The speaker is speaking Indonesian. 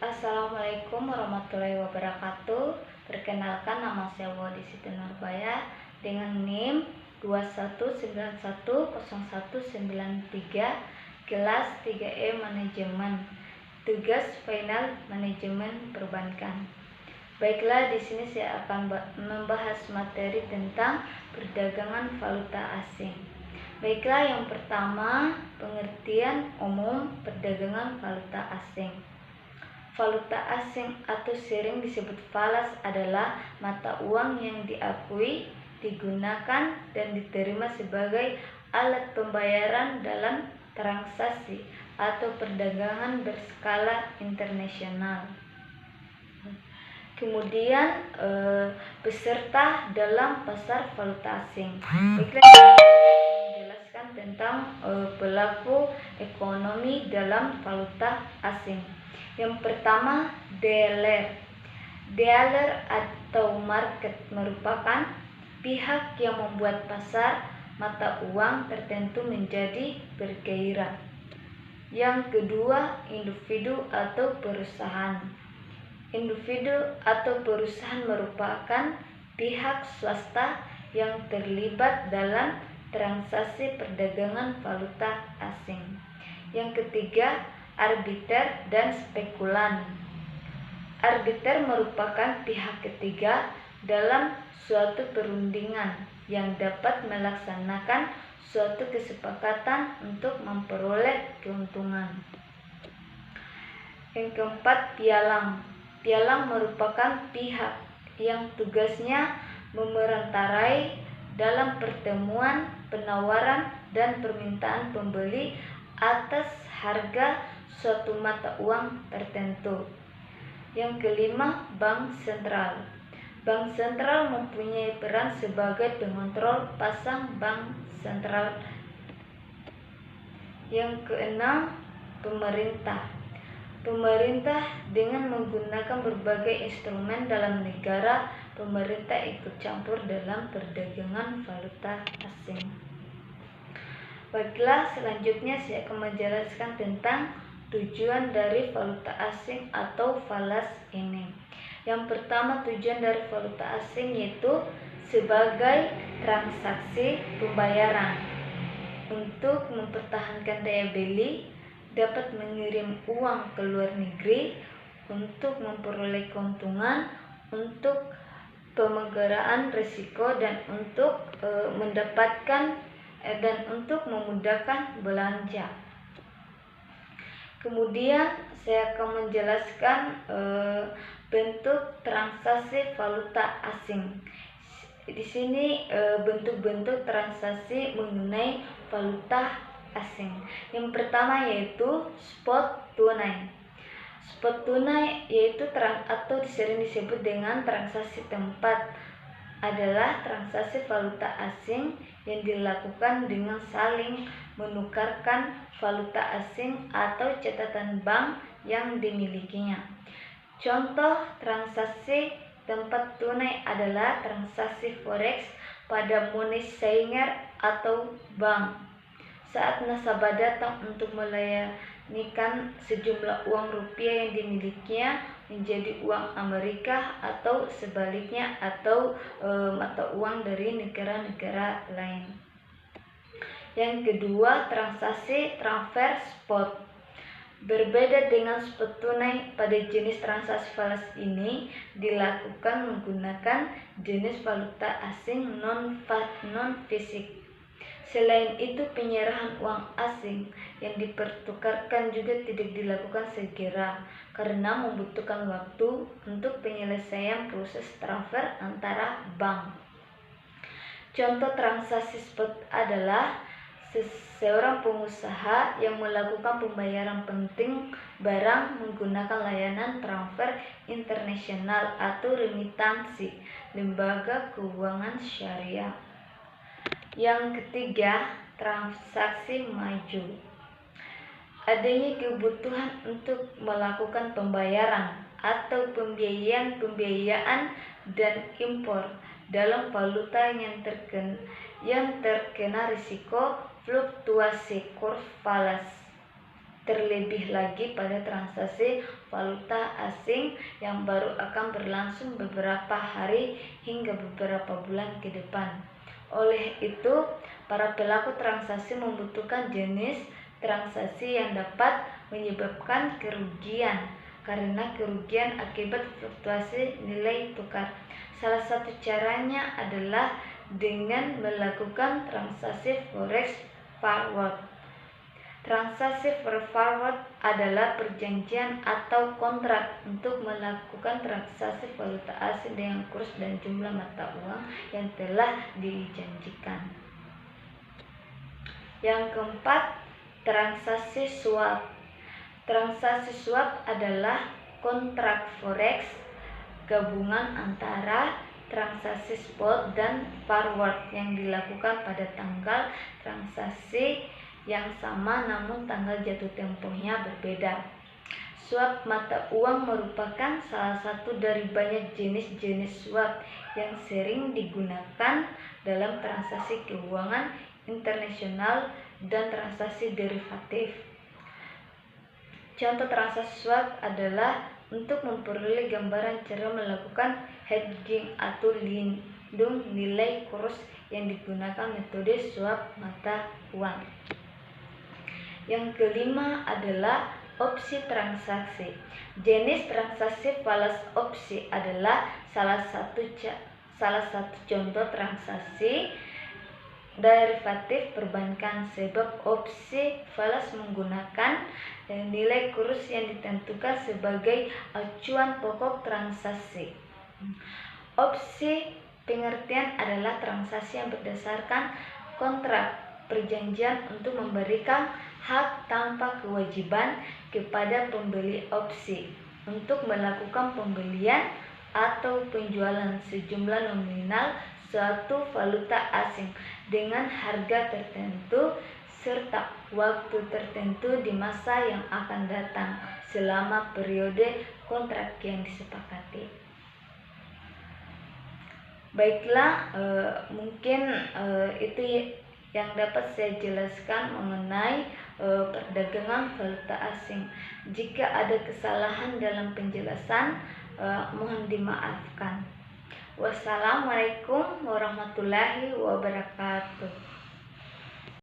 Assalamualaikum warahmatullahi wabarakatuh. Perkenalkan, nama saya Wadi Siti Nurbaya dengan NIM 21910193, kelas 3E Manajemen, tugas final manajemen perbankan. Baiklah, di sini saya akan membahas materi tentang perdagangan valuta asing. Baiklah, yang pertama, pengertian umum perdagangan valuta asing. Valuta asing atau sering disebut falas adalah mata uang yang diakui, digunakan, dan diterima sebagai alat pembayaran dalam transaksi atau perdagangan berskala internasional. Kemudian peserta dalam pasar valuta asing. Baiklah, menjelaskan tentang pelaku ekonomi dalam valuta asing. Yang pertama, dealer. Dealer atau market merupakan pihak yang membuat pasar mata uang tertentu menjadi bergairah. Yang kedua, individu atau perusahaan. Individu atau perusahaan merupakan pihak swasta yang terlibat dalam transaksi perdagangan valuta asing. Yang ketiga, arbiter dan spekulan. Arbiter merupakan pihak ketiga dalam suatu perundingan yang dapat melaksanakan suatu kesepakatan untuk memperoleh keuntungan. Yang keempat, pialang. Pialang merupakan pihak yang tugasnya memerantarai dalam pertemuan penawaran dan permintaan pembeli atas harga suatu mata uang tertentu. Yang kelima, bank sentral. Bank sentral mempunyai peran sebagai pengontrol pasar bank sentral. Yang keenam, pemerintah. Pemerintah dengan menggunakan berbagai instrumen dalam negara, pemerintah ikut campur dalam perdagangan valuta asing. Baiklah, selanjutnya saya akan menjelaskan tentang tujuan dari valuta asing atau falas ini. Yang pertama, tujuan dari valuta asing yaitu sebagai transaksi pembayaran untuk mempertahankan daya beli, dapat mengirim uang ke luar negeri untuk memperoleh keuntungan, untuk pemegaraan risiko, dan untuk mendapatkan dan untuk memudahkan belanja. Kemudian saya akan menjelaskan bentuk transaksi valuta asing. Di sini bentuk-bentuk transaksi mengenai valuta asing. Yang pertama yaitu spot tunai. Spot tunai yaitu atau sering disebut dengan transaksi tempat, adalah transaksi valuta asing yang dilakukan dengan saling menukarkan valuta asing atau catatan bank yang dimilikinya. Contoh transaksi tempat tunai adalah transaksi forex pada money changer atau bank. Saat nasabah datang untuk melayanikan sejumlah uang rupiah yang dimilikinya menjadi uang Amerika atau sebaliknya, atau mata uang dari negara-negara lain. Yang kedua, transaksi transfer spot. Berbeda dengan spot tunai, pada jenis transaksi falas ini dilakukan menggunakan jenis valuta asing non-fisik. Selain itu, penyerahan uang asing yang dipertukarkan juga tidak dilakukan segera karena membutuhkan waktu untuk penyelesaian proses transfer antara bank. Contoh transaksi spot adalah seorang pengusaha yang melakukan pembayaran penting barang menggunakan layanan transfer internasional atau remitansi lembaga keuangan syariah. Yang ketiga, transaksi maju. Adanya kebutuhan untuk melakukan pembayaran atau pembiayaan dan impor dalam valuta yang terkena risiko fluktuasi kurva falas. terlebih lagi pada transaksi valuta asing yang baru akan berlangsung beberapa hari hingga beberapa bulan ke depan. Oleh itu, para pelaku transaksi membutuhkan jenis transaksi yang dapat menyebabkan kerugian karena kerugian akibat fluktuasi nilai tukar. Salah satu caranya adalah dengan melakukan transaksi forex forward. Transaksi forward adalah perjanjian atau kontrak untuk melakukan transaksi valuta asing dengan kurs dan jumlah mata uang yang telah dijanjikan. Yang keempat, transaksi swap. Transaksi swap adalah kontrak forex gabungan antara transaksi spot dan forward yang dilakukan pada tanggal transaksi yang sama namun tanggal jatuh tempohnya berbeda. Swap mata uang merupakan salah satu dari banyak jenis-jenis swap yang sering digunakan dalam transaksi keuangan internasional dan transaksi derivatif. Contoh transaksi swap adalah untuk memperoleh gambaran cara melakukan hedging atau lindung nilai kurs yang digunakan metode swap mata uang. Yang kelima adalah opsi transaksi. Jenis transaksi falas opsi adalah salah satu contoh transaksi derivatif perbankan, sebab opsi falas menggunakan nilai kurs yang ditentukan sebagai acuan pokok transaksi. Opsi pengertian adalah transaksi yang berdasarkan kontrak perjanjian untuk memberikan hak tanpa kewajiban kepada pembeli opsi untuk melakukan pembelian atau penjualan sejumlah nominal suatu valuta asing dengan harga tertentu serta waktu tertentu di masa yang akan datang selama periode kontrak yang disepakati. Baiklah, mungkin itu yang dapat saya jelaskan mengenai perdagangan valuta asing. Jika ada kesalahan dalam penjelasan, mohon dimaafkan. Wassalamualaikum warahmatullahi wabarakatuh.